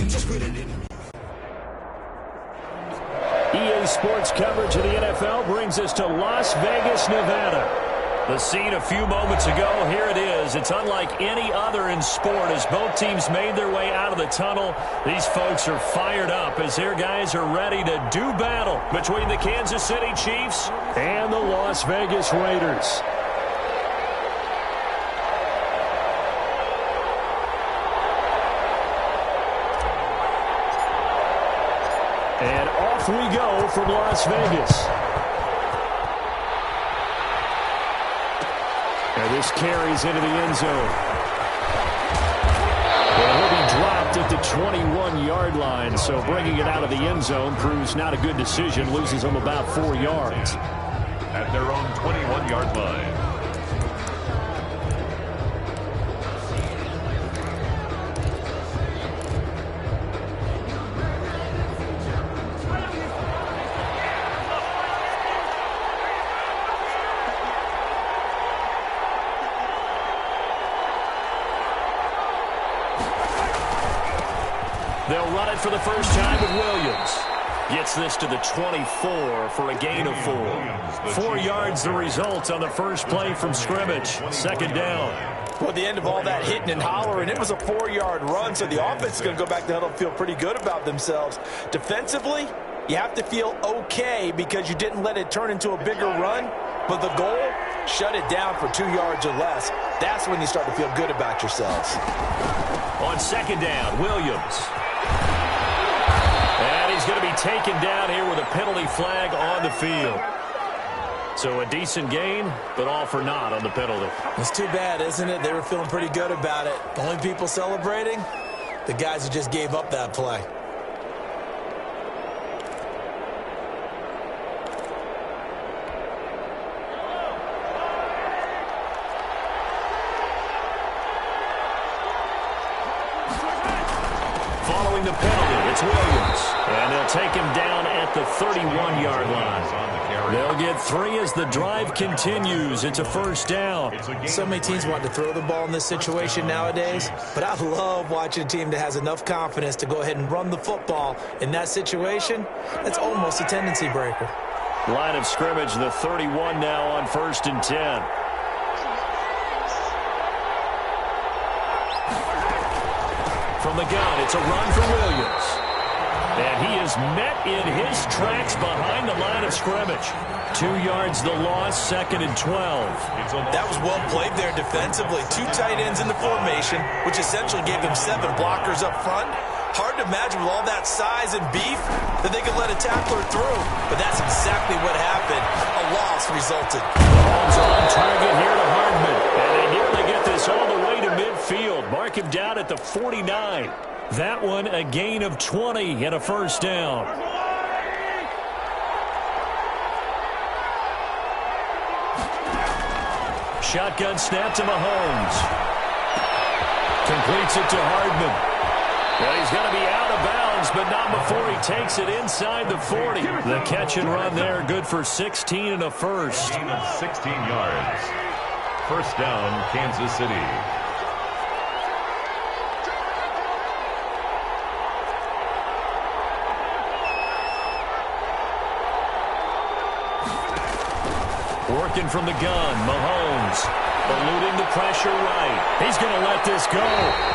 EA Sports coverage of the NFL brings us to Las Vegas, Nevada. The scene a few moments ago, here it is. It's unlike any other in sport as both teams made their way out of the tunnel. These folks are fired up as their guys are ready to do battle between the Kansas City Chiefs and the Las Vegas Raiders. And off we go from Las Vegas. And this carries into the end zone. And he'll be dropped at the 21-yard line, so bringing it out of the end zone proves not a good decision, loses them about 4 yards. At their own 21-yard line. They'll run it for the first time with Williams. Gets this to the 24 for a gain of 4. 4 yards the result on the first play from scrimmage. Second down. Well, at the end of all that hitting and hollering, it was a 4-yard run, so the offense is going to go back to huddle and feel pretty good about themselves. Defensively, you have to feel okay because you didn't let it turn into a bigger run, but the goal, shut it down for 2 yards or less. That's when you start to feel good about yourselves. On second down, Williams. And he's going to be taken down here with a penalty flag on the field. So a decent gain, but all for naught on the penalty. It's too bad, isn't it? They were feeling pretty good about it. The only people celebrating, the guys who just gave up that play. Following the penalty, it's Williams. And they'll take him down at the 31-yard line. They'll get 3 as the drive continues. It's a first down. So many teams want to throw the ball in this situation nowadays, but I love watching a team that has enough confidence to go ahead and run the football. In that situation, that's almost a tendency breaker. Line of scrimmage, the 31 now on 1st and 10. From the gun, it's a run for Williams. And he is met in his tracks behind the line of scrimmage. 2 yards the loss, 2nd and 12. That was well played there defensively. 2 tight ends in the formation, which essentially gave them 7 blockers up front. Hard to imagine with all that size and beef that they could let a tackler through. But that's exactly what happened. A loss resulted. Mahomes on target here to Hardman. And they nearly get this all the way to midfield. Mark him down at the 49. That one a gain of 20 and a first down. Shotgun snap to Mahomes. Completes it to Hardman. Well, he's going to be out of bounds, but not before he takes it inside the 40. The catch and run there, good for 16 and a first. Gain of 16 yards. First down, Kansas City. Working from the gun, Mahomes eluding the pressure right. He's going to let this go.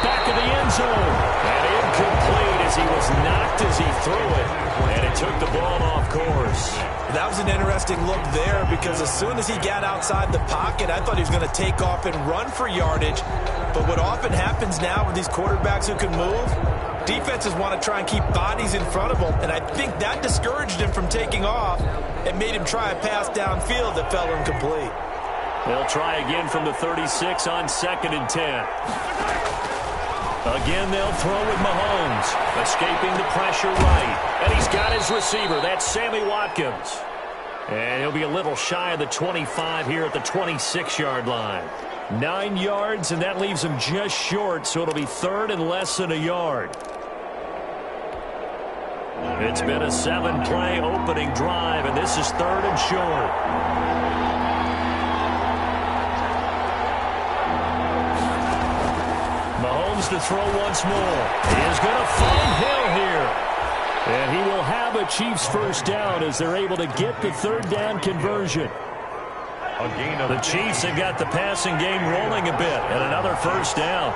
Back of the end zone. And incomplete as he was knocked as he threw it. And it took the ball off course. That was an interesting look there because as soon as he got outside the pocket, I thought he was going to take off and run for yardage. But what often happens now with these quarterbacks who can move, defenses want to try and keep bodies in front of them, and I think that discouraged him from taking off and made him try a pass downfield that fell incomplete. They'll try again from the 36 on 2nd and 10. Again, they'll throw with Mahomes, escaping the pressure right. And he's got his receiver. That's Sammy Watkins. And he'll be a little shy of the 25 here at the 26-yard line. 9 yards, and that leaves him just short, so it'll be 3rd and less than a yard. It's been a 7-play opening drive, and this is 3rd and short. Mahomes to throw once more. He is going to find him. a Chiefs first down as they're able to get the third down conversion. The Chiefs have got the passing game rolling a bit, and another first down.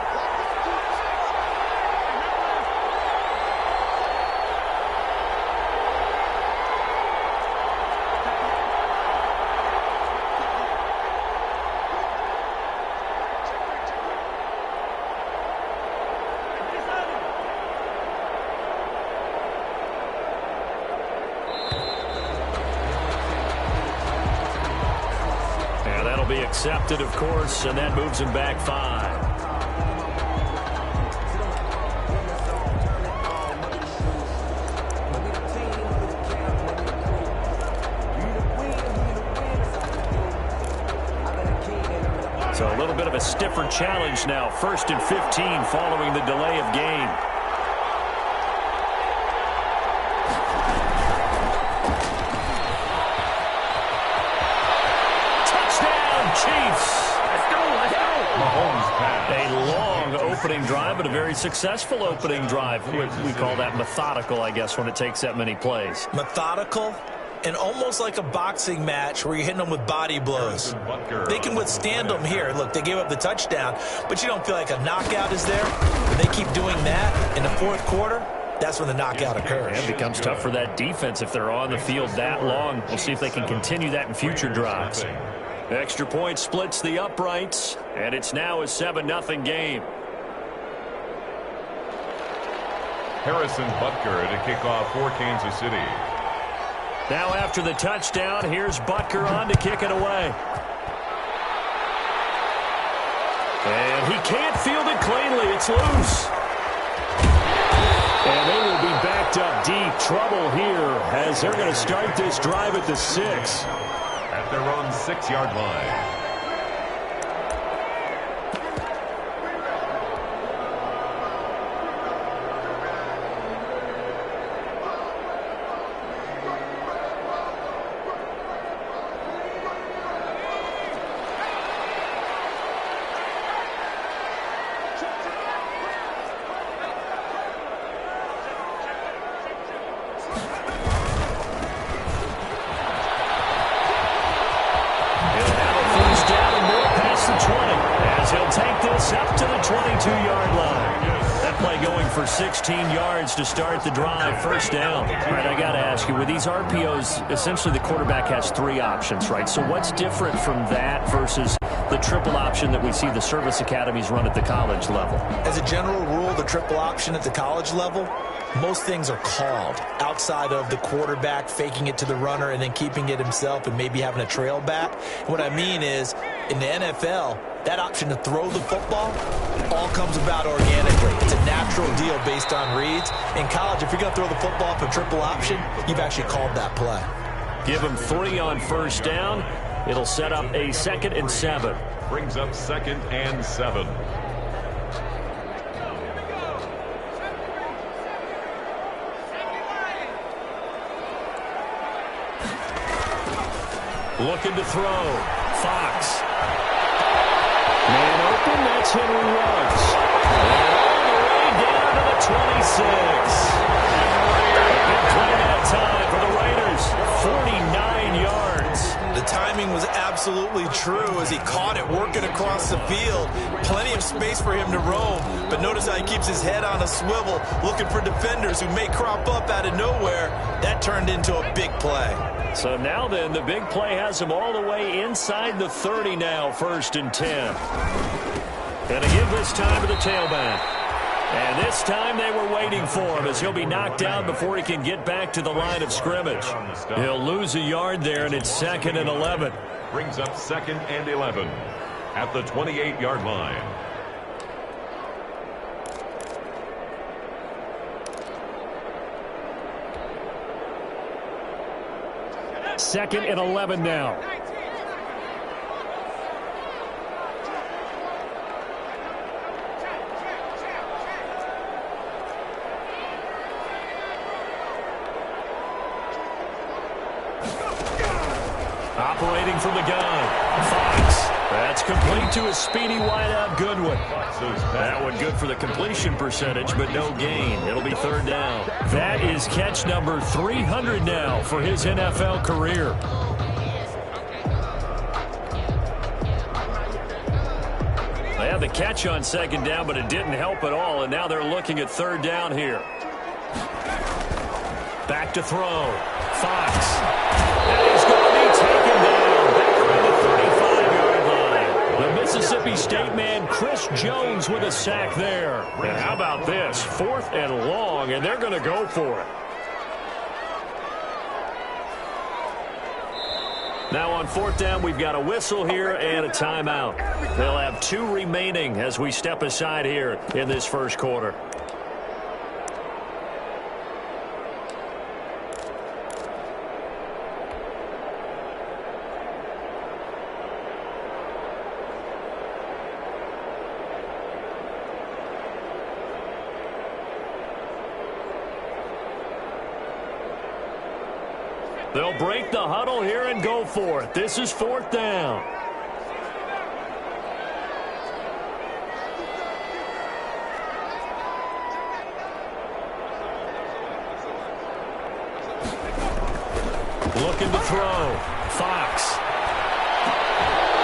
Be accepted, of course, and that moves him back 5. So a little bit of a stiffer challenge now. 1st and 15 following the delay of game. A long opening drive, but a very successful opening drive. We call that methodical, I guess, when it takes that many plays. Methodical and almost like a boxing match where you're hitting them with body blows. They can withstand them here. Look, they gave up the touchdown, but you don't feel like a knockout is there. When they keep doing that in the 4th quarter, that's when the knockout occurs. It becomes tough for that defense if they're on the field that long. We'll see if they can continue that in future drives. Extra point splits the uprights, and it's now a 7-0 game. Harrison Butker to kick off for Kansas City. Now after the touchdown, here's Butker on to kick it away. And he can't field it cleanly. It's loose. And they will be backed up deep. Trouble here as they're going to start this drive at the 6. At their own 6-yard line. Up to the 22-yard line. That play going for 16 yards to start the drive. 1st down. All right, I got to ask you, with these RPOs, essentially the quarterback has 3 options, right? So what's different from that versus the triple option that we see the service academies run at the college level? As a general rule, the triple option at the college level, most things are called outside of the quarterback faking it to the runner and then keeping it himself and maybe having a trail back. What I mean is, in the NFL, that option to throw the football all comes about organically. It's a natural deal based on reads. In college, if you're going to throw the football for triple option, you've actually called that play. Give him 3 on 1st down. It'll set up a 2nd and 7. Brings up 2nd and 7. Looking to throw. Fox. Man open, that's Henry Ruggs. And all the way down to the 26. A big play that time for the Raiders. 49 yards. The timing was absolutely true as he caught it working across the field. Plenty of space for him to roam, but notice how he keeps his head on a swivel, looking for defenders who may crop up out of nowhere. That turned into a big play. So now then, the big play has him all the way inside the 30 now, 1st and 10. Going to give this time to the tailback. And this time they were waiting for him as he'll be knocked down before he can get back to the line of scrimmage. He'll lose a yard there, and it's 2nd and 11. Brings up 2nd and 11 at the 28-yard line. Second and 11 now. Operating from the gun. Fox. That's complete to a speedy wideout Goodwin. That one good for the completion percentage, but no gain. It'll be third down. That is catch number 300 now for his NFL career. They had the catch on second down, but it didn't help at all, and now they're looking at third down here. Back to throw. Fox. And he's going to be taken down back around the 35-yard line. The Mississippi State man, Chris Jones, with a sack there. And how about this? 4th and long, and they're going to go for it. Now on 4th down, we've got a whistle here and a timeout. They'll have 2 remaining as we step aside here in this first quarter. They'll break the huddle here and go for it. This is 4th down. Looking to throw. Fox.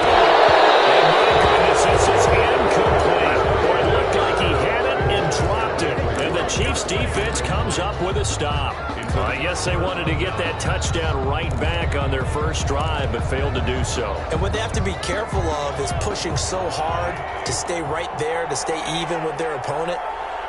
And my goodness, this is incomplete. Boy, it looked like he had it and dropped it. And the Chiefs defense comes up with a stop. I guess they wanted to get that touchdown right back on their first drive, but failed to do so. And what they have to be careful of is pushing so hard to stay right there, to stay even with their opponent,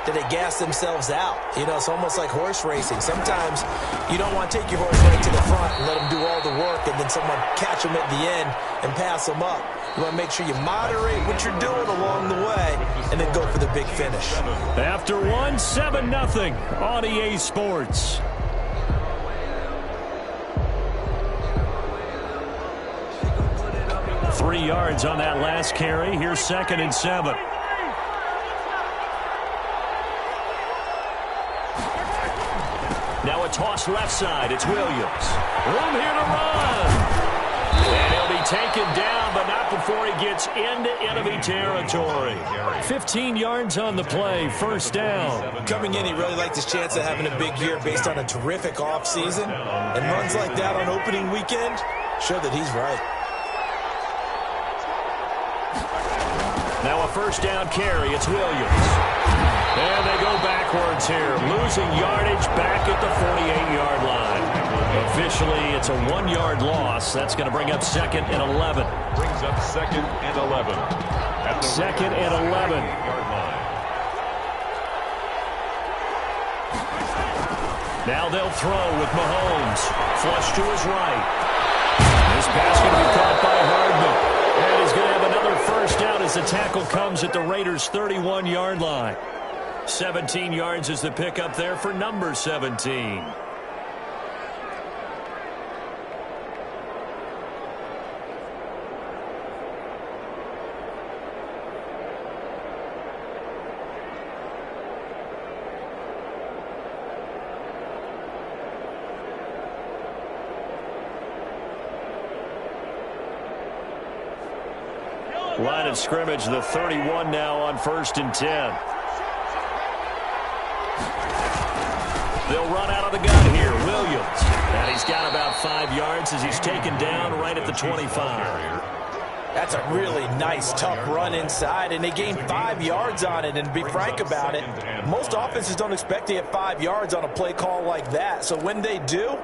that they gas themselves out. You know, it's almost like horse racing. Sometimes you don't want to take your horse right to the front and let them do all the work, and then someone catch them at the end and pass them up. You want to make sure you moderate what you're doing along the way and then go for the big finish. After 7-0 on EA Sports. Three yards on that last carry. Here's 2nd and 7. Now a toss left side. It's Williams. Room here to run. And he'll be taken down, but not before he gets into enemy territory. 15 yards on the play. First down. Coming in, he really liked his chance of having a big year based on a terrific offseason. And runs like that on opening weekend show that he's right. Now a first down carry. It's Williams. And they go backwards here. Losing yardage back at the 48-yard line. Officially, it's a 1-yard loss. That's going to bring up 2nd and 11. Brings up 2nd and 11. At the 2nd and 11. Yard line. Now they'll throw with Mahomes. Flush to his right. This pass going to be caught by Hardman. And he's going to have another first down as the tackle comes at the Raiders' 31-yard line. 17 yards is the pickup there for number 17. Line of scrimmage, the 31 now on 1st and 10. They'll run out of the gun here. Williams. And he's got about 5 yards as he's taken down right at the 25. That's a really nice, tough run inside, and they gained 5 yards on it. And to be frank about it, most offenses don't expect to get 5 yards on a play call like that. So when they do,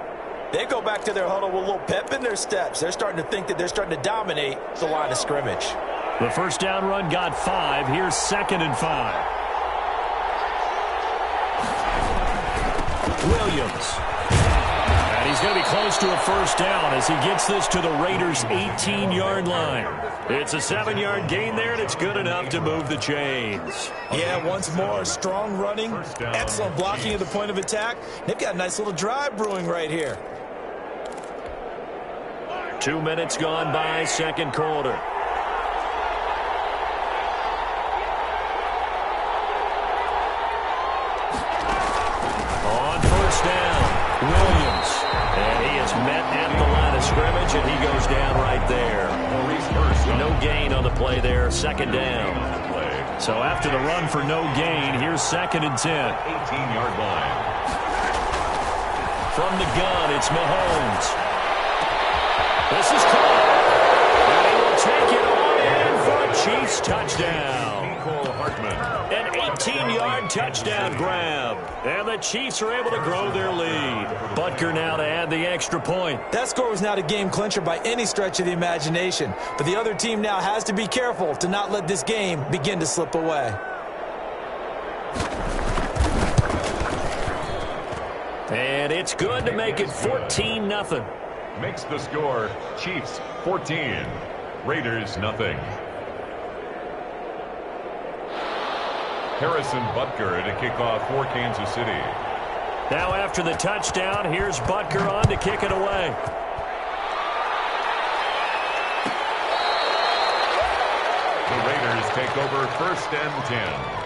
they go back to their huddle with a little pep in their steps. They're starting to think that they're starting to dominate the line of scrimmage. The first down run got 5. Here's 2nd and 5. Williams. And he's going to be close to a first down as he gets this to the Raiders' 18-yard line. It's a 7-yard gain there, and it's good enough to move the chains. Yeah, once more, strong running, excellent blocking at the point of attack. They've got a nice little drive brewing right here. 2 minutes gone by, second quarter. On first down, Williams. And he is met at the line of scrimmage, and he goes down right there. No gain on the play there, second down. So after the run for no gain, here's 2nd and 10. 18-yard line. From the gun, it's Mahomes. This is caught. And he will take it on in for a Chiefs touchdown. An 18-yard touchdown grab. And the Chiefs are able to grow their lead. Butker now to add the extra point. That score was not a game clincher by any stretch of the imagination. But the other team now has to be careful to not let this game begin to slip away. And it's good to make it 14-0. Makes the score Chiefs 14, Raiders nothing. Harrison Butker to kick off for Kansas City. Now after the touchdown, here's Butker on to kick it away. The Raiders take over 1st and 10.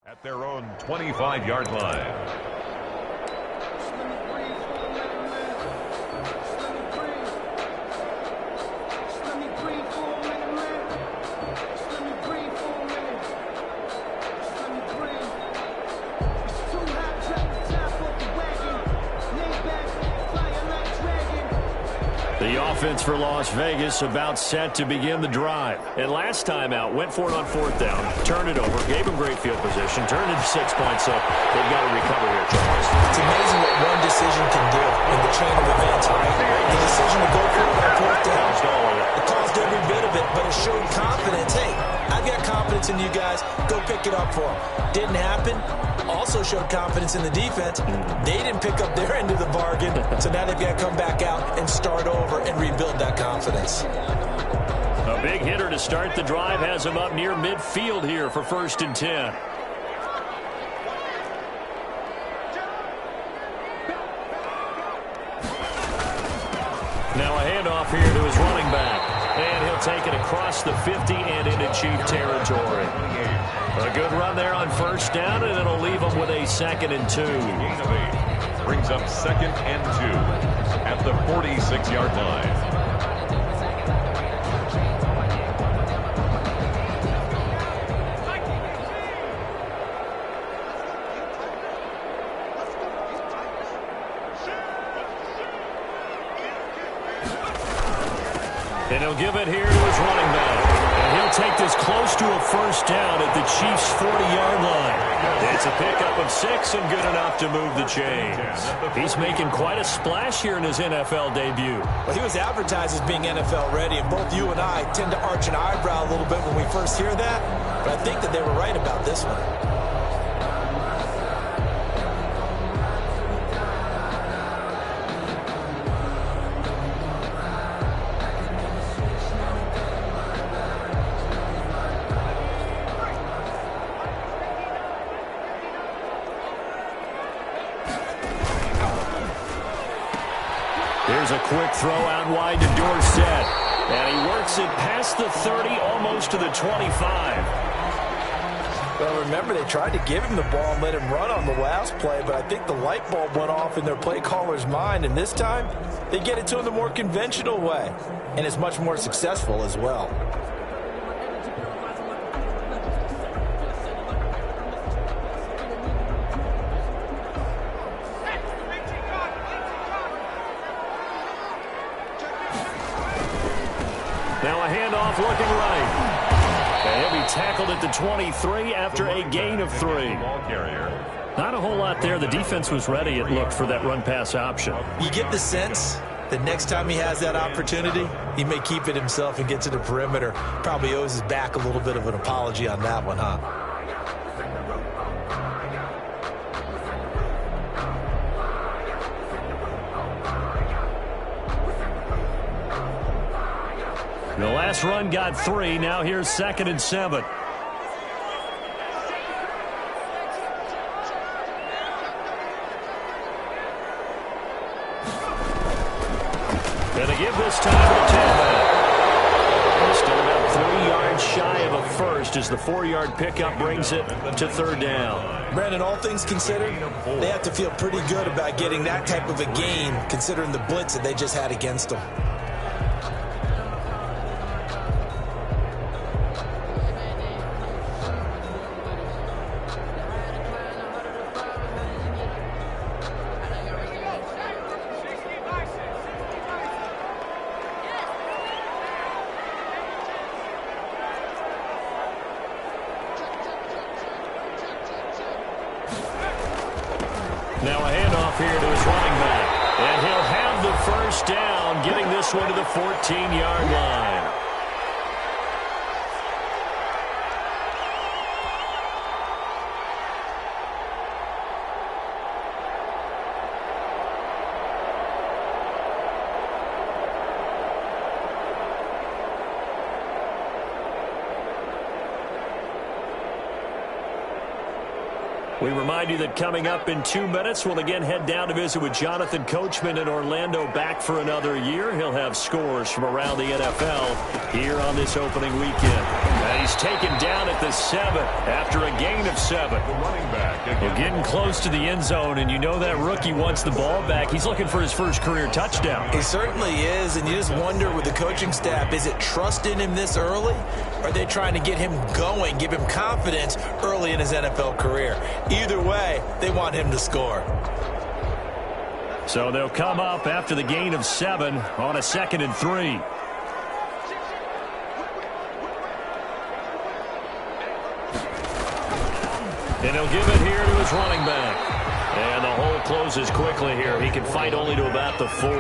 At their own 25-yard line. The offense for Las Vegas about set to begin the drive. And last time out, went for it on 4th down, turned it over, gave them great field position, turned into 6 points, so they've got to recover here, Charles. It's amazing what one decision can do in the chain of events, right? The decision to go for it on 4th down. It caused every bit of it, but it showed confidence. Hey, I've got confidence in you guys. Go pick it up for them. Didn't happen. Also showed confidence in the defense. They didn't pick up their end of the bargain, so now they've got to come back out and start over and rebuild that confidence. A big hitter to start the drive has him up near midfield here for 1st and 10. Now a handoff here to his running back. And he'll take it across the 50 and into Chief territory. A good run there on 1st down, and it'll leave them with a 2nd and 2. Gain of 8 brings up 2nd and 2 at the 46-yard line. And he'll give it here to his running back. And he'll take this close to a 1st down at the Chiefs' 40-yard line. It's a pickup of 6 and good enough to move the chains. He's making quite a splash here in his NFL debut. Well, he was advertised as being NFL ready, and both you and I tend to arch an eyebrow a little bit when we first hear that. But I think that they were right about this one. Here's a quick throw out wide to Dorsett. And he works it past the 30, almost to the 25. Well, remember, they tried to give him the ball and let him run on the last play, but I think the light bulb went off in their play caller's mind, and this time they get it to him the more conventional way, and it's much more successful as well. off looking right. And he'll be tackled at the 23 after a gain of 3. Ball carrier. Not a whole lot there. The defense was ready, it looked, for that run-pass option. You get the sense that next time he has that opportunity, he may keep it himself and get to the perimeter. Probably owes his back a little bit of an apology on that one, huh? The last run got 3. Now here's 2nd and 7. Gonna give this time to Tampa. Still about 3 yards shy of a first as the 4-yard pickup brings it to 3rd down. Brandon, all things considered, they have to feel pretty good about getting that type of a gain, considering the blitz that they just had against them. Now a handoff here to his running back. And he'll have the first down, getting this one to the 14-yard line. We remind you that coming up in 2 minutes, we'll again head down to visit with Jonathan Coachman in Orlando, back for another year. He'll have scores from around the NFL here on this opening weekend. And he's taken down at the 7 after a gain of 7. The running back. Well, getting close to the end zone, and you know that rookie wants the ball back. He's looking for his first career touchdown. He certainly is, and you just wonder with the coaching staff, is it trust in him this early? Or are they trying to get him going, give him confidence early in his NFL career? Either way, they want him to score. So they'll come up after the gain of 7 on a 2nd and 3. And he'll give it here to his running back. And the hole closes quickly here. He can fight only to about the 4.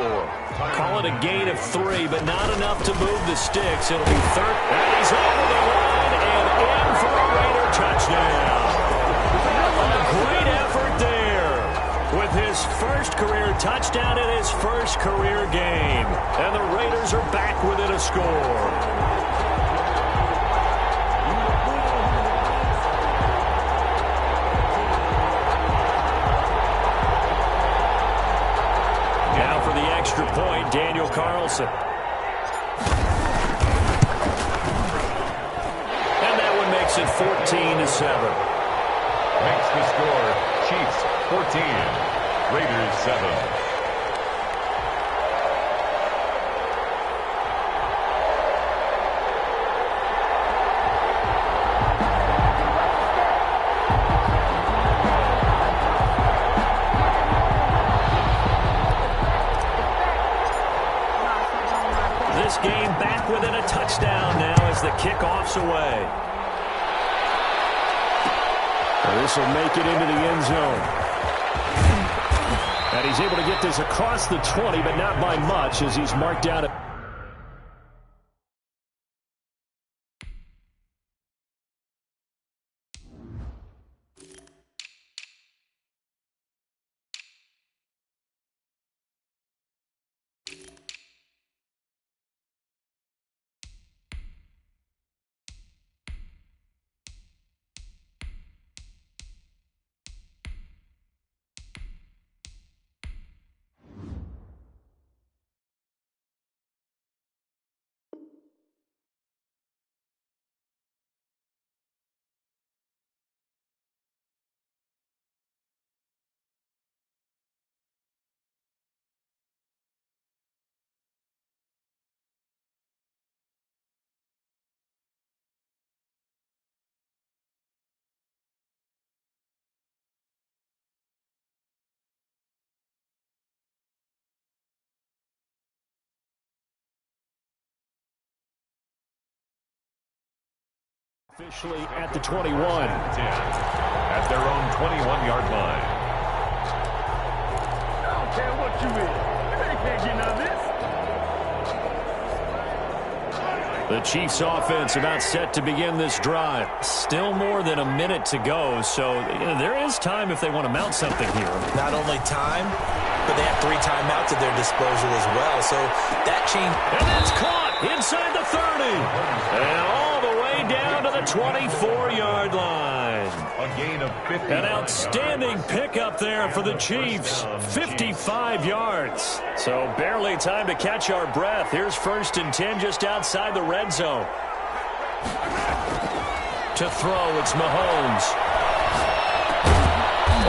Call it a gain of 3, but not enough to move the sticks. It'll be 3rd. And he's over the line and in for a Raider touchdown. A great effort there with his first career touchdown in his first career game. And the Raiders are back within a score. Extra point, Daniel Carlson. And that one makes it 14-7. Makes the score Chiefs 14, Raiders 7. Game back within a touchdown now as the kickoff's away. This will make it into the end zone. And he's able to get this across the 20, but not by much as he's marked down at Officially at the 21. At their own 21-yard line. I don't care what you is. They can't get none of this. The Chiefs offense about set to begin this drive. Still more than a minute to go, so there is time if they want to mount something here. Not only time, but they have 3 timeouts at their disposal as well. So that change. And that's caught inside the 30. And all the way down to the 24-yard line. A gain of 50. An outstanding pickup there for the Chiefs. 55 yards. So barely time to catch our breath. Here's 1st and 10 just outside the red zone. To throw, it's Mahomes.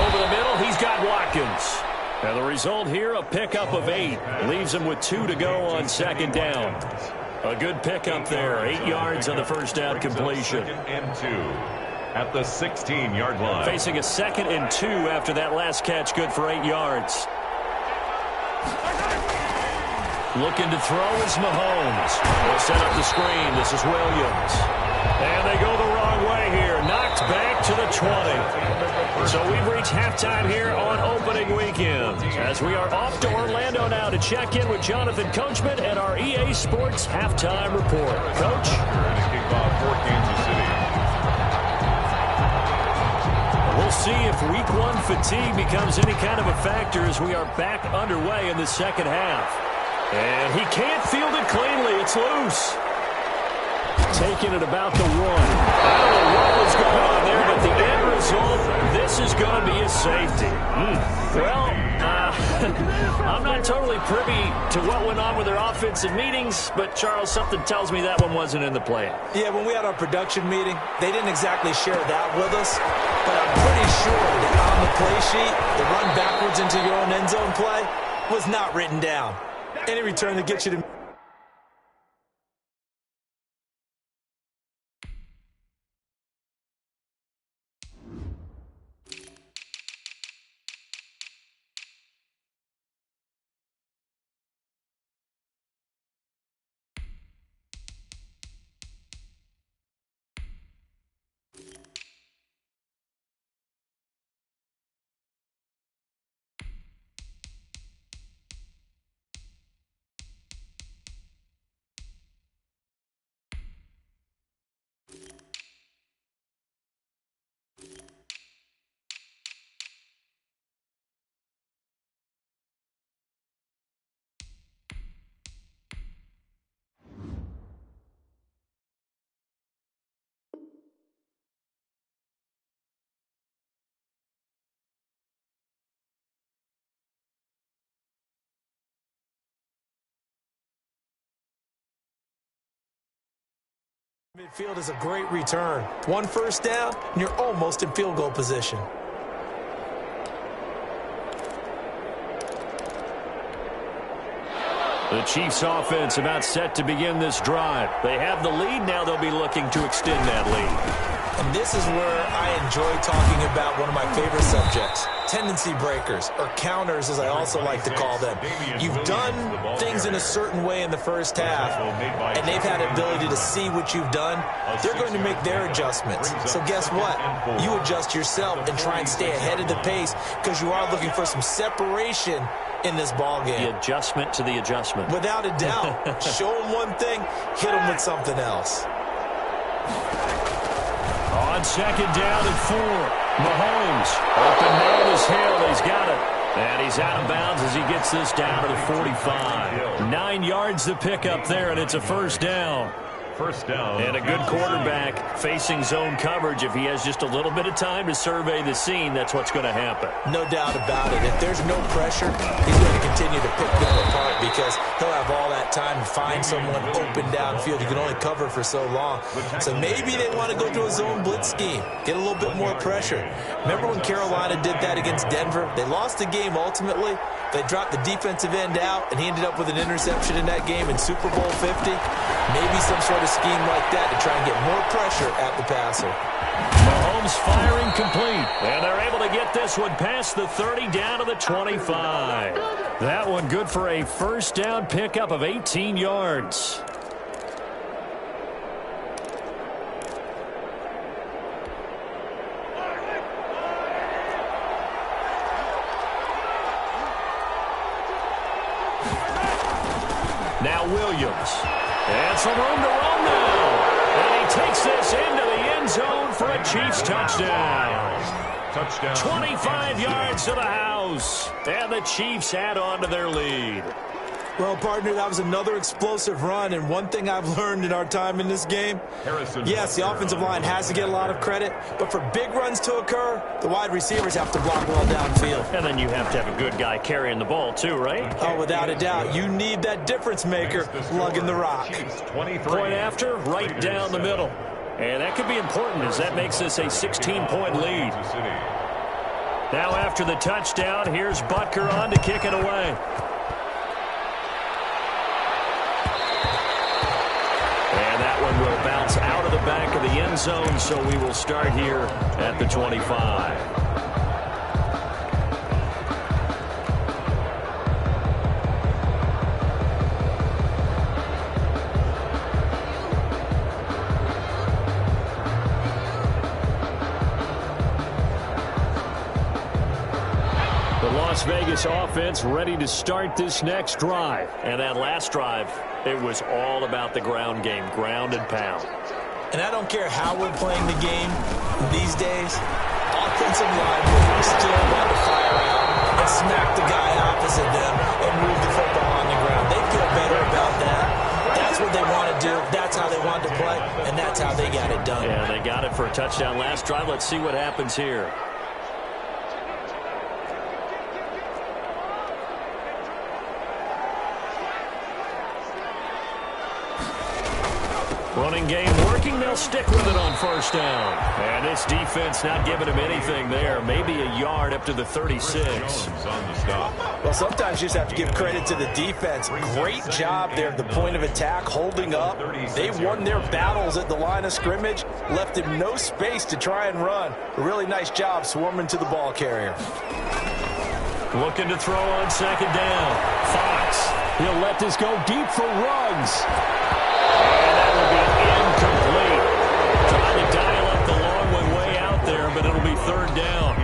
Over the middle, he's got Watkins. And the result here, a pickup of 8. Leaves him with 2 to go on 2nd down. A good pickup there. 8 yards on the first down completion. 2nd and 2 at the 16-yard line. Facing a 2nd and 2 after that last catch. Good for 8 yards. Looking to throw is Mahomes. They'll set up the screen. This is Williams. And they go the wrong way here. Knocked back to the 20. So we've reached halftime here on opening weekend. As we are off to Orlando now to check in with Jonathan Coachman at our EA Sports Halftime Report. Coach? And a kickoff for Kansas City. We'll see if week 1 fatigue becomes any kind of a factor as we are back underway in the second half. And he can't field it cleanly. It's loose. Taking it about the 1. I don't know what was going on there, but the end result, this is going to be a safety. Well, I'm not totally privy to what went on with their offensive meetings, but, Charles, something tells me that one wasn't in the plan. Yeah, when we had our production meeting, they didn't exactly share that with us, but I'm pretty sure that on the play sheet, the run backwards into your own end zone play was not written down. Any return that gets you to... Midfield is a great return. 1 first down, and you're almost in field goal position. The Chiefs offense about set to begin this drive. They have the lead. Now they'll be looking to extend that lead. And this is where I enjoy talking about one of my favorite subjects, tendency breakers, or counters as I also like to call them. You've done things in a certain way in the first half, and they've had the ability to see what you've done. They're going to make their adjustments. So guess what? You adjust yourself and try and stay ahead of the pace because you are looking for some separation in this ball game. The adjustment to the adjustment. Without a doubt. Show them one thing, hit them with something else. On 2nd down and 4. Mahomes. Open man is Hill. He's got it. And he's out of bounds as he gets this down to the 45. 9 yards to pick up there, and it's a first down. First down. And a good quarterback facing zone coverage. If he has just a little bit of time to survey the scene, that's what's going to happen. No doubt about it. If there's no pressure, he's going to continue to pick them apart because he'll have all that time to find someone open downfield. You can only cover for so long. So maybe they want to go to a zone blitz scheme, get a little bit more pressure. Remember when Carolina did that against Denver? They lost the game ultimately. They dropped the defensive end out, and he ended up with an interception in that game in Super Bowl 50. Maybe some sort of scheme like that to try and get more pressure at the passer. Mahomes firing complete. And they're able to get this one past the 30 down to the 25. That one good for a first down pickup of 18 yards. Now Williams. And some room to roam now. And he takes this into the end zone for a Chiefs touchdown. Touchdown. 25 yards to the house. And the Chiefs add on to their lead. Well, partner, that was another explosive run, and one thing I've learned in our time in this game, yes, the offensive line has to get a lot of credit, but for big runs to occur, the wide receivers have to block well downfield. And then you have to have a good guy carrying the ball too, right? Oh, without a doubt. You need that difference maker lugging the rock. Point after, right down the middle. And that could be important as that makes this a 16-point lead. Now after the touchdown, here's Butker on to kick it away. And that one will bounce out of the back of the end zone, so we will start here at the 25. Las Vegas offense ready to start this next drive. And that last drive, it was all about the ground game, ground and pound. And I don't care how we're playing the game these days, offensive linemen still want to fire out and smack the guy opposite them and move the football on the ground. They feel better about that. That's what they want to do. That's how they want to play, and that's how they got it done. Yeah, they got it for a touchdown last drive. Let's see what happens here. Running game working. They'll stick with it on first down. And this defense not giving him anything there. Maybe a yard up to the 36. Well, sometimes you just have to give credit to the defense. Great job there at the point of attack, holding up. They won their battles at the line of scrimmage, left him no space to try and run. A really nice job swarming to the ball carrier. Looking to throw on second down. Fox. He'll let this go deep for Ruggs. And that will be incomplete. Trying to dial up the long one way out there, but it'll be third down.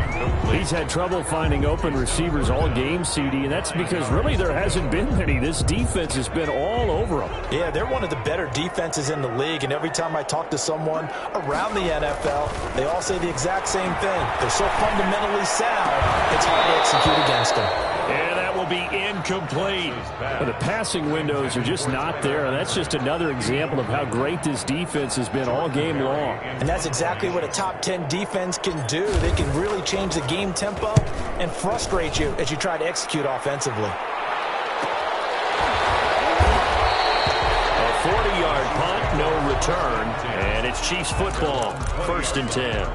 He's had trouble finding open receivers all game, CD, and that's because really there hasn't been many. This defense has been all over them. Yeah, they're one of the better defenses in the league, and every time I talk to someone around the NFL, they all say the exact same thing. They're so fundamentally sound, it's hard to execute against them. And that will be incomplete. But the passing windows are just not there. And that's just another example of how great this defense has been all game long. And that's exactly what a top 10 defense can do. They can really change the game tempo and frustrate you as you try to execute offensively. A 40-yard punt, no return. And it's Chiefs football, 1st and 10.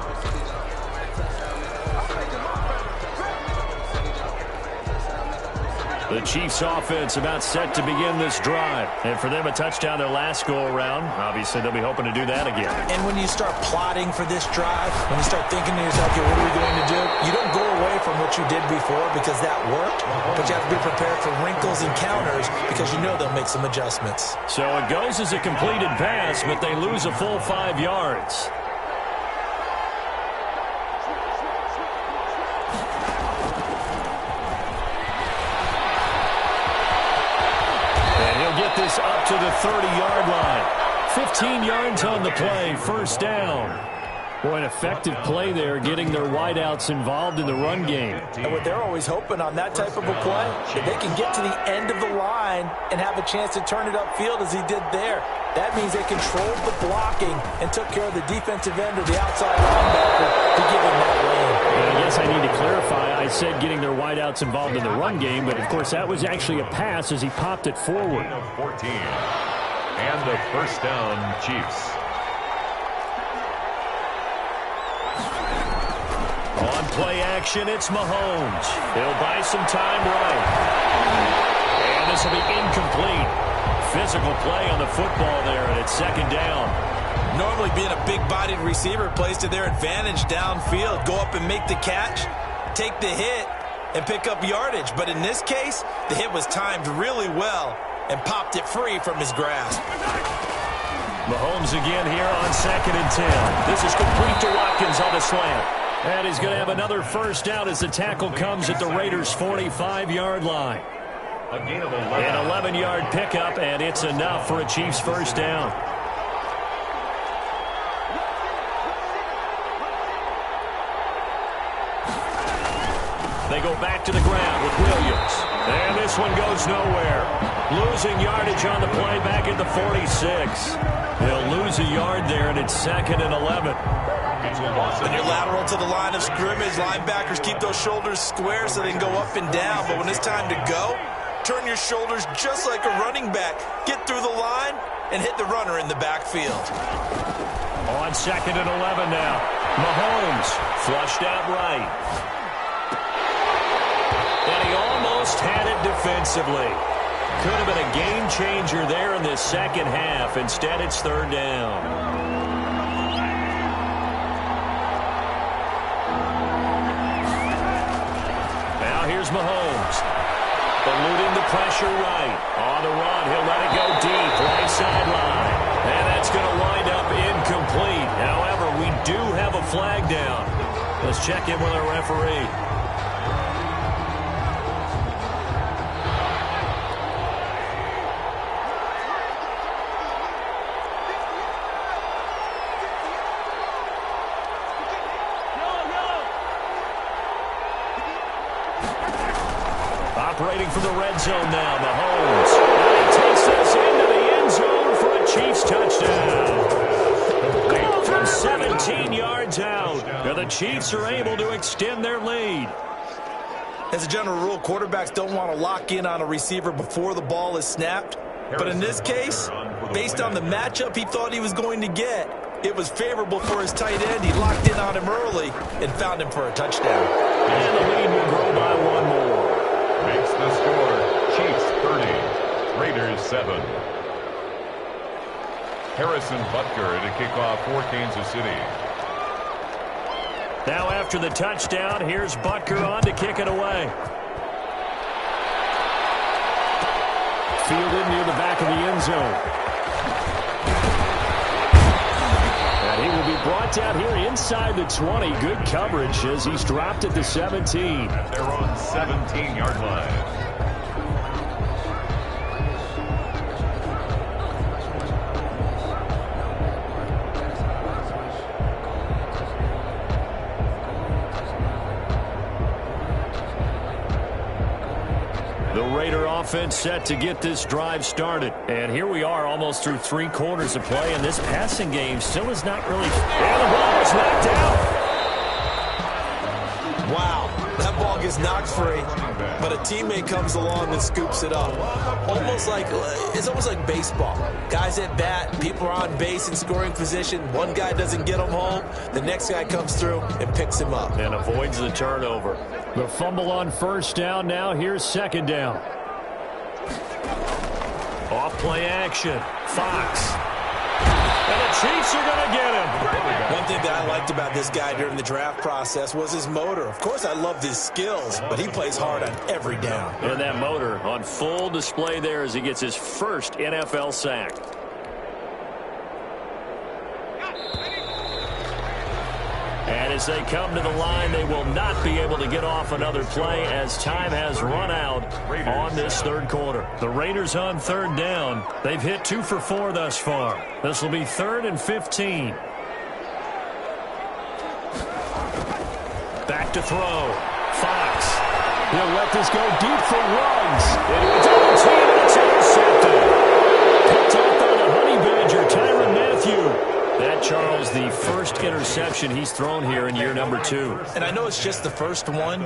The Chiefs offense about set to begin this drive. And for them, a touchdown their last go-around. Obviously, they'll be hoping to do that again. And when you start plotting for this drive, when you start thinking to yourself, okay, what are we going to do? You don't go away from what you did before because that worked, but you have to be prepared for wrinkles and counters because you know they'll make some adjustments. So it goes as a completed pass, but they lose a full 5 yards. This up to the 30-yard line. 15 yards on the play, first down. Boy, an effective play there, getting their wideouts involved in the run game. And what they're always hoping on that type of a play, if they can get to the end of the line and have a chance to turn it upfield as he did there, that means they controlled the blocking and took care of the defensive end or the outside linebacker to give him that lane. And I guess I need to clarify, I said getting their wideouts involved in the run game, but of course that was actually a pass as he popped it forward. 14. And the first down, Chiefs. On play action, it's Mahomes. He'll buy some time right. And this will be incomplete. Physical play on the football there, and it's second down. Normally being a big-bodied receiver plays to their advantage downfield. Go up and make the catch, take the hit, and pick up yardage. But in this case, the hit was timed really well and popped it free from his grasp. Mahomes again here on 2nd and 10. This is complete to Watkins on the slant. And he's going to have another first down as the tackle comes at the Raiders' 45-yard line. A gain of 11. An 11-yard pickup, and it's enough for a Chiefs first down. They go back to the ground with Williams. And this one goes nowhere. Losing yardage on the play back at the 46. They'll lose a yard there, and it's 2nd and 11. When you're lateral to the line of scrimmage, linebackers keep those shoulders square so they can go up and down. But when it's time to go, turn your shoulders just like a running back. Get through the line and hit the runner in the backfield. On 2nd and 11 now. Mahomes flushed out right. And he almost had it defensively. Could have been a game changer there in this second half. Instead, it's 3rd down. Now here's Mahomes. Eluding the pressure right. On the run, he'll let it go deep. Right sideline. And that's going to wind up incomplete. However, we do have a flag down. Let's check in with our referee. Operating from the red zone now, Mahomes. And he takes this into the end zone for a Chiefs touchdown. From 17 yards out, and the Chiefs are able to extend their lead. As a general rule, quarterbacks don't want to lock in on a receiver before the ball is snapped. But in this case, based on the matchup he thought he was going to get, it was favorable for his tight end. He locked in on him early and found him for a touchdown. And the lead will grow by 1 more. Makes the score Chiefs 30, Raiders 7. Harrison Butker to kick off for Kansas City. Now after the touchdown, here's Butker on to kick it away. Fielded near the back of the end zone. And he will be brought down here inside the 20. Good coverage as he's dropped at the 17. They're on 17-yard line. The Raider offense set to get this drive started. And here we are almost through 3 quarters of play, and this passing game still is not really... And the ball is knocked out. Wow, that ball gets knocked free, but a teammate comes along and scoops it up. It's almost like baseball. Guys at bat, people are on base in scoring position. One guy doesn't get him home. The next guy comes through and picks him up. And avoids the turnover. The fumble on first down now. Here's 2nd down. Off play action. Fox. And the Chiefs are going to get him. One thing that I liked about this guy during the draft process was his motor. Of course, I loved his skills, but he plays hard on every down. And that motor on full display there as he gets his first NFL sack. And as they come to the line, they will not be able to get off another play as time has run out on this 3rd quarter. The Raiders on 3rd down. They've hit 2 for 4 thus far. This will be 3rd and 15. Back to throw. Fox. He'll let this go deep for Ruggs. Into a double team, and it's intercepted. Picked off by the Honey Badger, Tyrann Mathieu. That, Charles, the first interception he's thrown here in year number 2. And I know it's just the first one,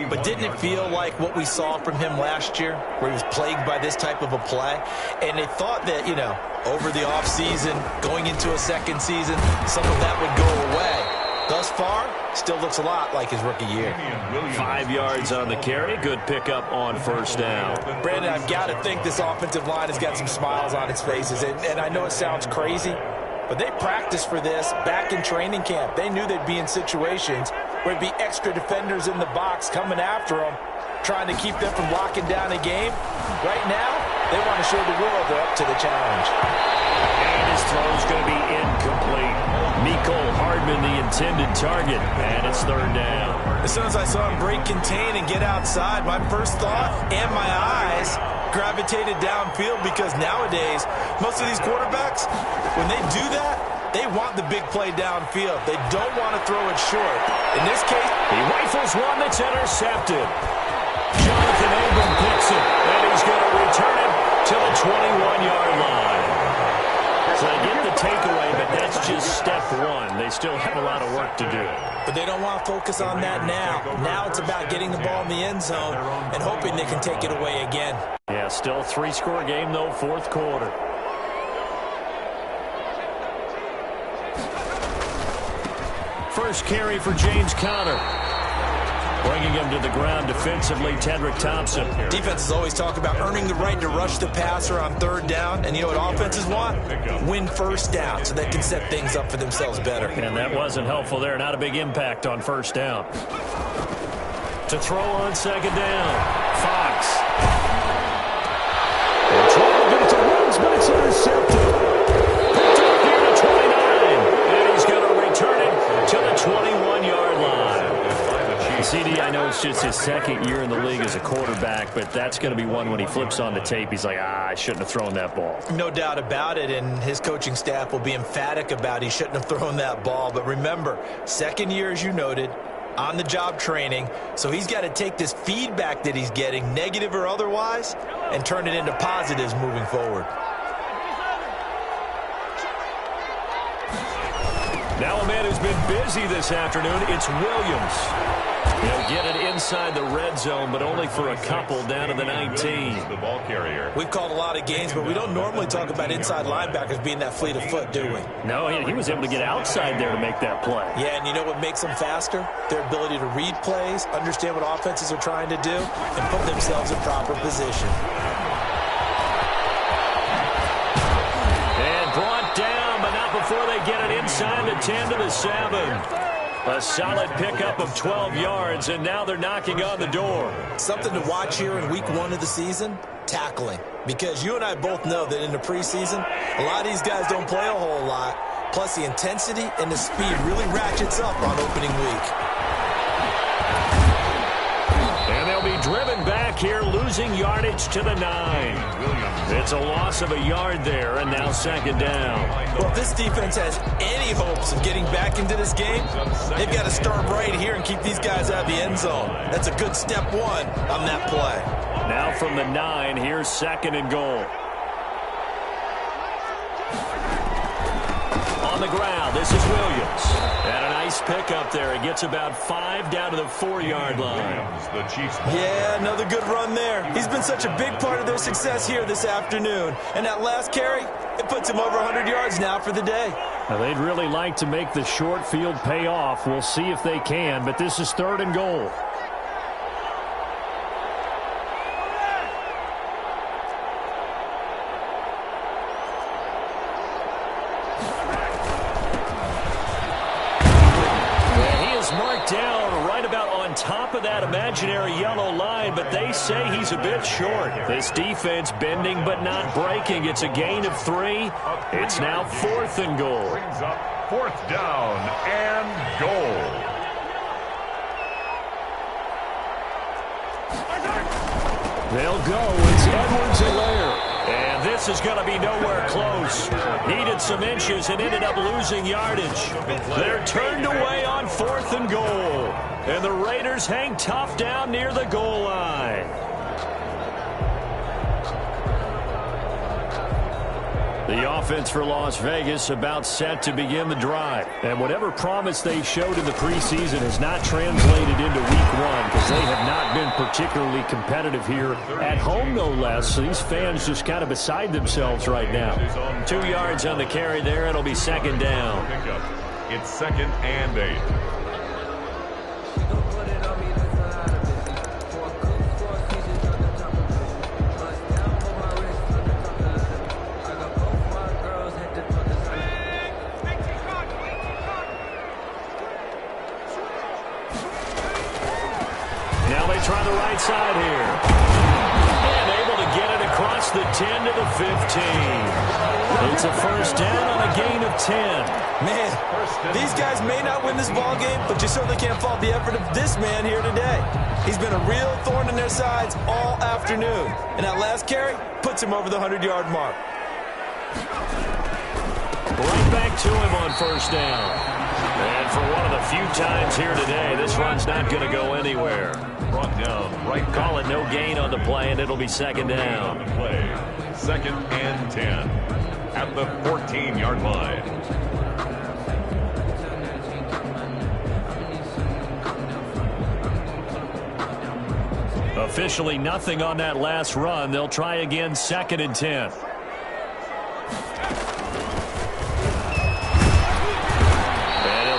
but didn't it feel like what we saw from him last year, where he was plagued by this type of a play? And they thought that, over the offseason, going into a second season, some of that would go away. Thus far, still looks a lot like his rookie year. 5 yards on the carry. Good pickup on first down. Brandon, I've got to think this offensive line has got some smiles on its faces. And I know it sounds crazy, but they practiced for this back in training camp. They knew they'd be in situations where there'd be extra defenders in the box coming after them, trying to keep them from locking down a game. Right now, they want to show the world they're up to the challenge. And his throw's going to be incomplete. Mecole Hardman, the intended target, and it's 3rd down. As soon as I saw him break contain and get outside, my first thought and my eyes gravitated downfield because nowadays, most of these quarterbacks, when they do that, they want the big play downfield. They don't want to throw it short. In this case, he rifles one that's intercepted. Jonathan Abram picks it, and he's going to return it to the 21-yard line. So they get the takeaway, but that's just step one. They still have a lot of work to do. But they don't want to focus on that now. Now it's about getting the ball in the end zone and hoping they can take it away again. Yeah, still a 3-score game, though, fourth quarter. First carry for James Conner. Bringing him to the ground defensively, Tedrick Thompson. Defenses always talk about earning the right to rush the passer on third down. And you know what offenses want? Win first down so they can set things up for themselves better. And that wasn't helpful there. Not a big impact on first down. To throw on second down, Fox. They're trying to get it to Woods, but it's intercepted. Picked up here to 29. And he's going to return it to the 21-yard line. CD, I know it's just his second year in the league as a quarterback, but that's going to be one when he flips on the tape. He's like, I shouldn't have thrown that ball. No doubt about it, and his coaching staff will be emphatic about he shouldn't have thrown that ball. But remember, second year, as you noted, on-the-job training, so he's got to take this feedback that he's getting, negative or otherwise, and turn it into positives moving forward. Now a man who's been busy this afternoon, it's Williams. He'll get it inside the red zone, but only for a couple down to the 19. The ball carrier. We've called a lot of games, but we don't normally talk about inside linebackers being that fleet of foot, do we? No, he was able to get outside there to make that play. Yeah, and you know what makes them faster? Their ability to read plays, understand what offenses are trying to do, and put themselves in proper position. And brought down, but not before they get it inside the 10 to the 7. A solid pickup of 12 yards, and now they're knocking on the door. Something to watch here in week 1 of the season, tackling. Because you and I both know that in the preseason, a lot of these guys don't play a whole lot. Plus, the intensity and the speed really ratchets up on opening week. And they'll be driven back here, losing yardage to the 9. It's a loss of a yard there, and now second down. Well, if this defense has any hopes of getting back into this game, they've got to start right here and keep these guys out of the end zone. That's a good step one on that play. Now from the 9, here's second and goal. On the ground, this is Williams. And a nice pickup there. He gets about 5 down to the 4-yard line. Yeah, another good run there. He's been such a big part of their success here this afternoon. And that last carry, it puts him over 100 yards now for the day. Now, they'd really like to make the short field pay off. We'll see if they can, but this is third and goal. Down right about on top of that imaginary yellow line, but they say he's a bit short. This defense bending but not breaking. It's a gain of 3. It's now fourth and goal. Brings up fourth down and goal. They'll go. It's Edwards-Helaire. And this is going to be nowhere close. Needed some inches and ended up losing yardage. They're turned away on fourth and goal. And the Raiders hang tough down near the goal line. The offense for Las Vegas about set to begin the drive. And whatever promise they showed in the preseason has not translated into week 1 because they have not been particularly competitive here at home, no less. So these fans just kind of beside themselves right now. 2 yards on the carry there. It'll be second down. It's second and 8. Try the right side here. And able to get it across the 10 to the 15. It's a first down on a gain of 10. Man, these guys may not win this ball game, but you certainly can't fault the effort of this man here today. He's been a real thorn in their sides all afternoon. And that last carry puts him over the 100-yard mark. Right back to him on first down. And for one of the few times here today, this run's not going to go anywhere. Brought down right. Call it no gain on the play, and it'll be second down. Play. 2nd and 10 at the 14-yard line. Officially nothing on that last run. They'll try again, 2nd and 10.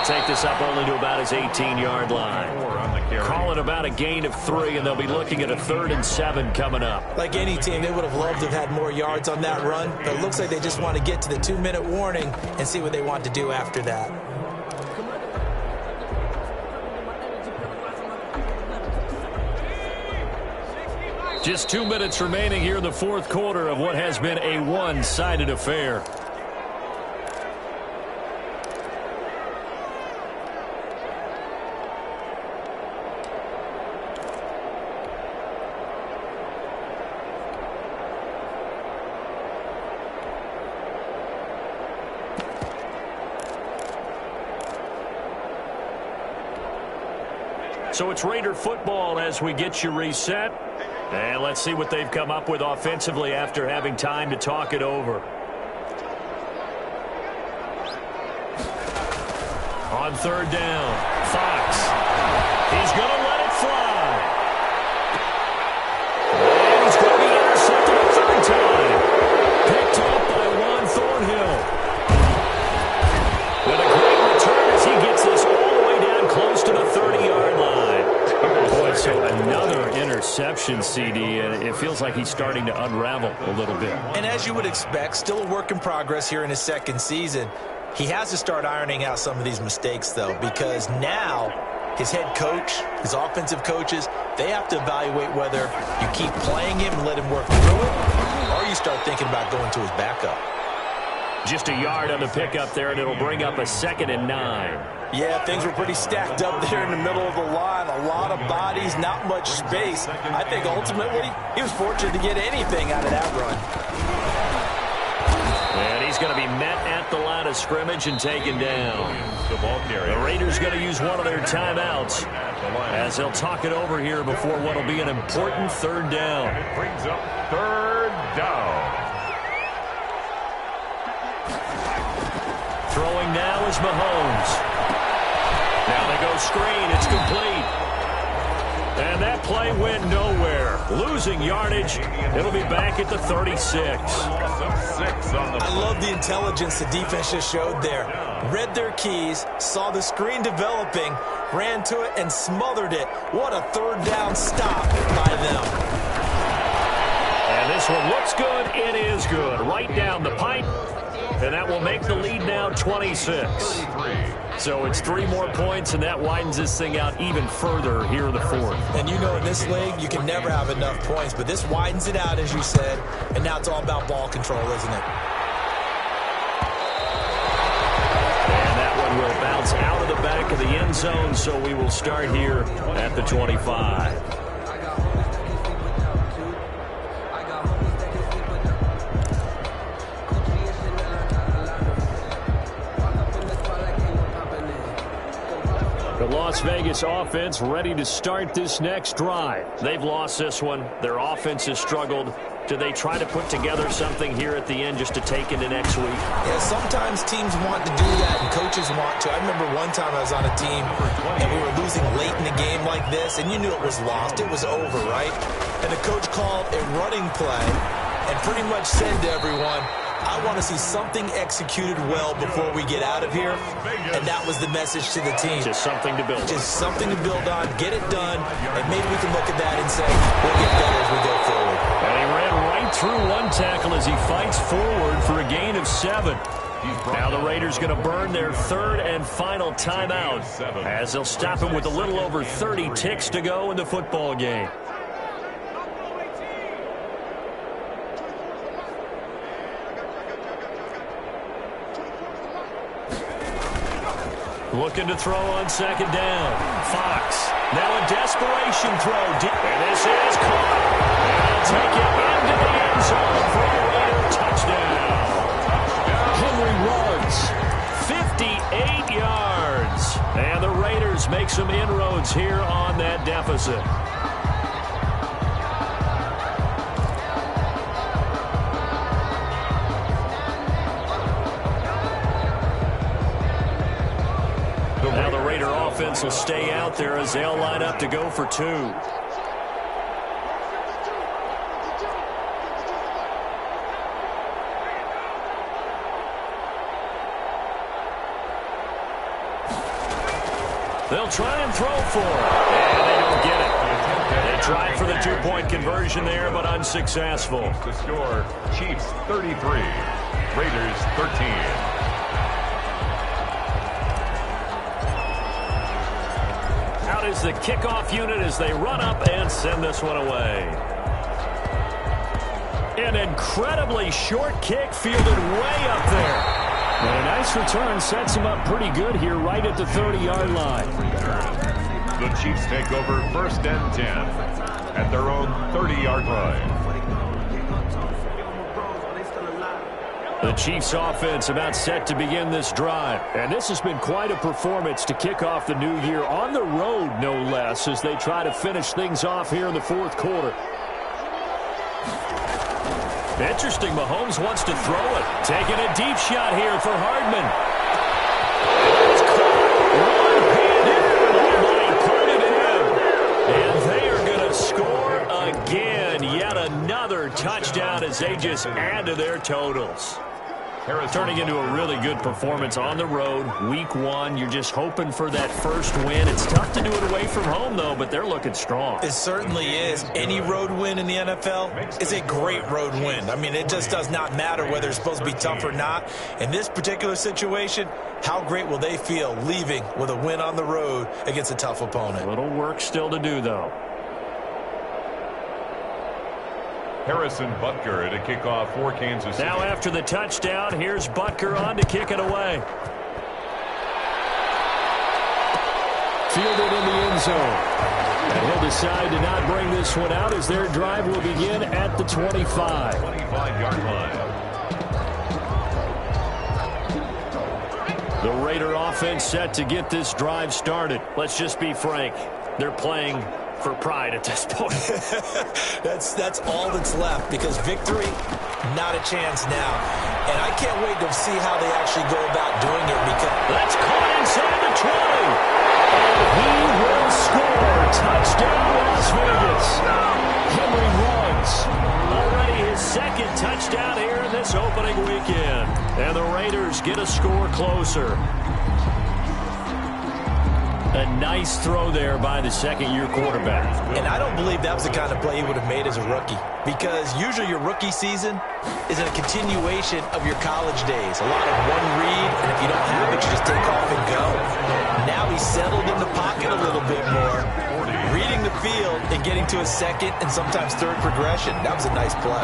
Take this up only to about his 18-yard line. Call it about a gain of 3, and they'll be looking at a 3rd and 7 coming up. Like any team, they would have loved to have had more yards on that run, but it looks like they just want to get to the 2-minute warning and see what they want to do after that. Just 2 minutes remaining here in the fourth quarter of what has been a one-sided affair. So it's Raider football as we get you reset. And let's see what they've come up with offensively after having time to talk it over. On 3rd down, Fox. He's going to let it fly. And he's going to be intercepted a 3rd time. Picked up by Juan Thornhill. With a great return as he gets this all the way down close to the 30-yard line. Boy, so another interception, CD, and it feels like he's starting to unravel a little bit. And as you would expect, still a work in progress here in his 2nd season. He has to start ironing out some of these mistakes, though, because now his head coach, his offensive coaches, they have to evaluate whether you keep playing him and let him work through it, or you start thinking about going to his backup. Just a yard on the pickup there, and it'll bring up a 2nd and 9. Yeah, things were pretty stacked up there in the middle of the line. A lot of bodies, not much space. I think ultimately he was fortunate to get anything out of that run. And he's going to be met at the line of scrimmage and taken down. The Raiders going to use one of their timeouts as they'll talk it over here before what will be an important 3rd down. It brings up 3rd down. Throwing now is Mahomes. Now they go screen. It's complete. And that play went nowhere. Losing yardage. It'll be back at the 36. I love the intelligence the defense just showed there. Read their keys, saw the screen developing, ran to it, and smothered it. What a 3rd down stop by them. And this one looks good. It is good. Right down the pipe. And that will make the lead now 26. So it's 3 more points, and that widens this thing out even further here in the 4th. And you know in this league, you can never have enough points, but this widens it out, as you said, and now it's all about ball control, isn't it? And that one will bounce out of the back of the end zone, so we will start here at the 25. The Las Vegas offense ready to start this next drive. They've lost this one. Their offense has struggled. Do they try to put together something here at the end just to take into next week? Yeah, sometimes teams want to do that and coaches want to. I remember one time I was on a team and we were losing late in the game like this, and you knew it was lost. It was over, right? And the coach called a running play and pretty much said to everyone, I want to see something executed well before we get out of here. And that was the message to the team. Just something to build on. Just something to build on, get it done, and maybe we can look at that and say, we'll get better as we go forward. And he ran right through one tackle as he fights forward for a gain of 7. Now the Raiders going to burn their 3rd and final timeout as they'll stop him with a little over 30 ticks to go in the football game. Looking to throw on second down. Fox. Now a desperation throw. And this is caught. And they'll take it into the end zone for a Raider touchdown. Henry runs 58 yards. And the Raiders make some inroads here on that deficit. Now the Raider offense will stay out there as they'll line up to go for two. They'll try and throw for it. And they don't get it. They tried for the two-point conversion there, but unsuccessful. The score, Chiefs 33, Raiders 13. Is the kickoff unit as they run up and send this one away. An incredibly short kick fielded way up there. And a nice return sets him up pretty good here right at the 30-yard line. The Chiefs take over 1st and 10 at their own 30-yard line. The Chiefs offense about set to begin this drive. And this has been quite a performance to kick off the new year on the road, no less, as they try to finish things off here in the fourth quarter. Interesting, Mahomes wants to throw it. Taking a deep shot here for Hardman. It's caught. One-handed. And they are going to score again. Yet another touchdown as they just add to their totals. Turning into a really good performance on the road. Week 1, you're just hoping for that first win. It's tough to do it away from home, though, but they're looking strong. It certainly is. Any road win in the NFL is a great road win. I mean, it just does not matter whether it's supposed to be tough or not. In this particular situation, how great will they feel leaving with a win on the road against a tough opponent? A little work still to do, though. Harrison Butker to kick off for Kansas City. Now after the touchdown, here's Butker on to kick it away. Fielded in the end zone. And he'll decide to not bring this one out as their drive will begin at the 25. 25-yard line. The Raider offense set to get this drive started. Let's just be frank. They're playing for pride at this point. That's all that's left, because victory, not a chance now. And I can't wait to see how they actually go about doing it, because that's caught inside the 20. And he will score. Touchdown, Las Vegas. Henry runs. Already his second touchdown here in this opening weekend. And the Raiders get a score closer. A nice throw there by the second-year quarterback. And I don't believe that was the kind of play he would have made as a rookie, because usually your rookie season is a continuation of your college days. A lot of one read, and if you don't have it, you just take off and go. Now he's settled in the pocket a little bit more, reading the field and getting to a second and sometimes third progression. That was a nice play.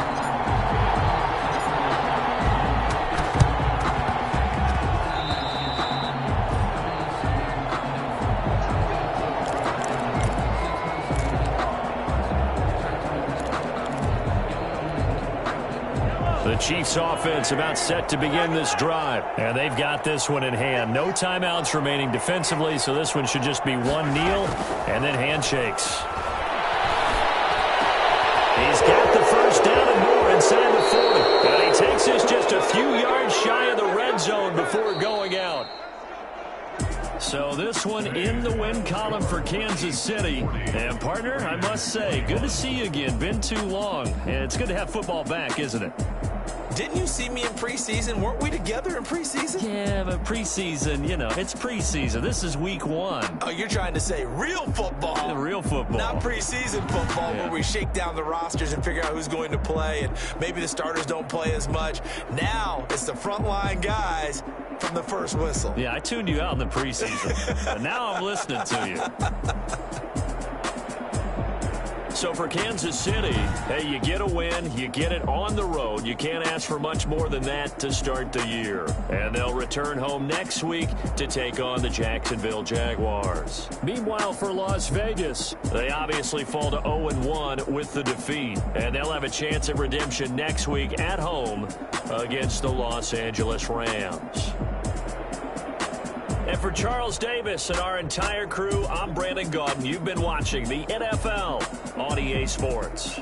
The Chiefs offense about set to begin this drive. And they've got this one in hand. No timeouts remaining defensively, so this one should just be one kneel and then handshakes. He's got the first down and more inside the 40. And he takes this just a few yards shy of the red zone before going out. So this one in the win column for Kansas City. And, partner, I must say, good to see you again. Been too long. And it's good to have football back, isn't it? Didn't you see me in preseason? Weren't we together in preseason? Yeah, but preseason, you know, it's preseason. This is week 1. Oh, you're trying to say real football. Yeah, real football. Not preseason football, where we shake down the rosters and figure out who's going to play, and maybe the starters don't play as much. Now it's the frontline guys from the first whistle. Yeah, I tuned you out in the preseason. But now I'm listening to you. So for Kansas City, hey, you get a win, you get it on the road. You can't ask for much more than that to start the year. And they'll return home next week to take on the Jacksonville Jaguars. Meanwhile, for Las Vegas, they obviously fall to 0-1 with the defeat. And they'll have a chance at redemption next week at home against the Los Angeles Rams. And for Charles Davis and our entire crew, I'm Brandon Gaudin. You've been watching the NFL on EA Sports.